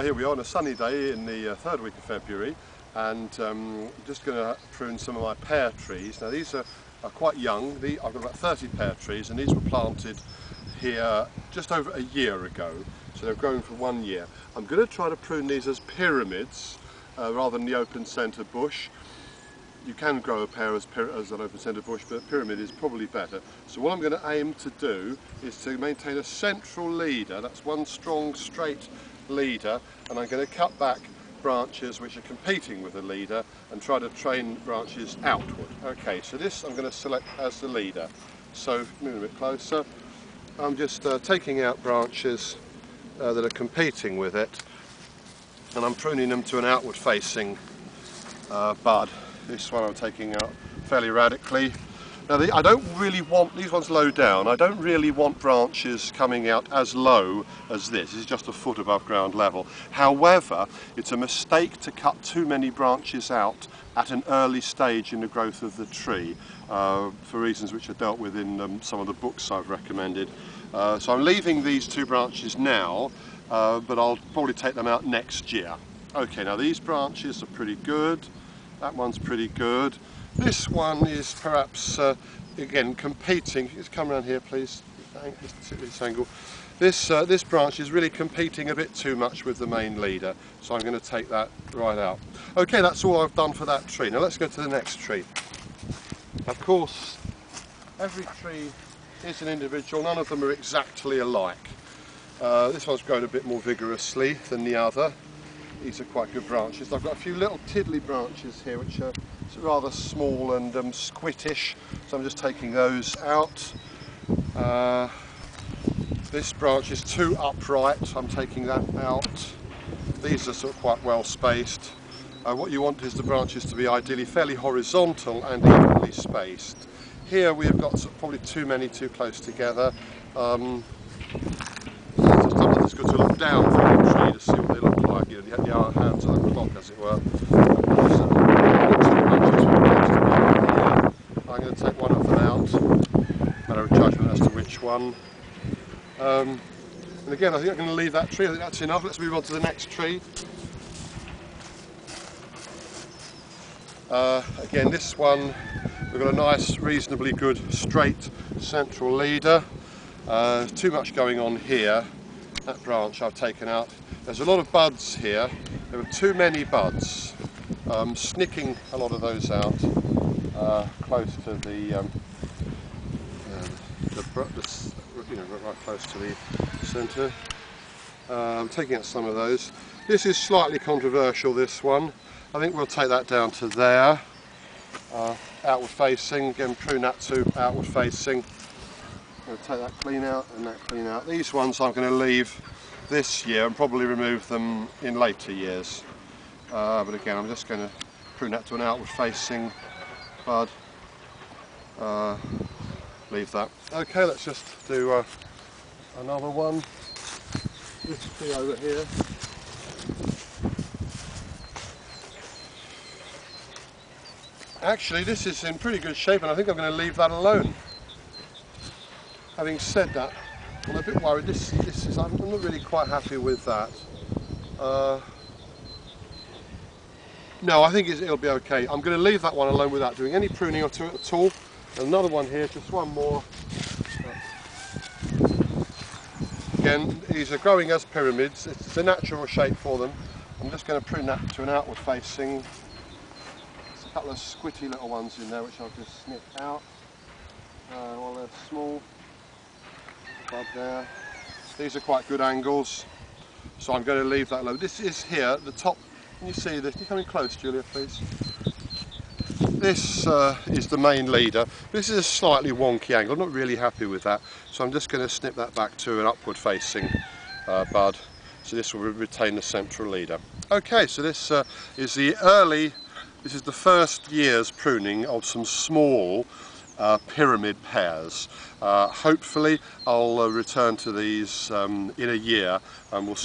Here we are on a sunny day in the third week of February, and just going to prune some of my pear trees. Now these are quite young. I've got about 30 pear trees, and these were planted here just over a year ago, so they've grown for 1 year. I'm going to try to prune these as pyramids rather than the open centre bush. You can grow a pear as an open centre bush, but pyramid is probably better. So what I'm going to aim to do is to maintain a central leader. That's one strong straight leader, and I'm going to cut back branches which are competing with the leader and try to train branches outward. Okay, so this I'm going to select as the leader. So move a bit closer. I'm just taking out branches that are competing with it, and I'm pruning them to an outward facing bud. This one I'm taking out fairly radically. Now I don't really want, these ones low down, I don't really want branches coming out as low as this. This is just a foot above ground level. However, it's a mistake to cut too many branches out at an early stage in the growth of the tree, for reasons which are dealt with in some of the books I've recommended. So I'm leaving these two branches now, but I'll probably take them out next year. Okay, now these branches are pretty good. That one's pretty good. This one is perhaps, again, competing. Just come around here, please. This angle. This branch is really competing a bit too much with the main leader, so I'm going to take that right out. Okay, that's all I've done for that tree. Now let's go to the next tree. Of course, every tree is an individual. None of them are exactly alike. This one's grown a bit more vigorously than the other. These are quite good branches. I've got a few little tiddly branches here which are rather small and squittish, so I'm just taking those out. This branch is too upright, I'm taking that out. These are sort of quite well spaced. What you want is the branches to be ideally fairly horizontal and evenly spaced. Here we have got probably too many too close together. Sometimes it's good to look down from the tree to see what they look like. You have your hands on the clock, as it were. I'm going to take one of them out. Matter of judgment as to which one. And again, I think I'm going to leave that tree. I think that's enough. Let's move on to the next tree. Again, this one, we've got a nice, reasonably good, straight central leader. Too much going on here. That branch I've taken out. There's a lot of buds here. There are too many buds. Snicking a lot of those out close to the right close to the centre. I'm taking out some of those. This is slightly controversial, this one. I think we'll take that down to there. Outward facing, again prune that to outward facing. I'm going to take that clean out and that clean out. These ones I'm going to leave this year and probably remove them in later years. But again, I'm just going to prune that to an outward facing bud. Leave that. Okay, let's just do another one. This tree over here. Actually, this is in pretty good shape, and I think I'm going to leave that alone. Having said that, I'm a bit worried. I'm not really quite happy with that. No, I think it'll be okay. I'm going to leave that one alone without doing any pruning or to it at all. Another one here, just one more. Again, these are growing as pyramids. It's a natural shape for them. I'm just going to prune that to an outward facing. There's a couple of squitty little ones in there which I'll just snip out. Well, they're small. Bud there. These are quite good angles, so I'm going to leave that alone. This is here, the top. Can you see this? Can you come in close, Julia, please? This is the main leader. This is a slightly wonky angle. I'm not really happy with that, so I'm just going to snip that back to an upward facing bud. So this will retain the central leader. Okay, so this is the first year's pruning of some small pyramid pears. Hopefully I'll return to these in a year, and we'll see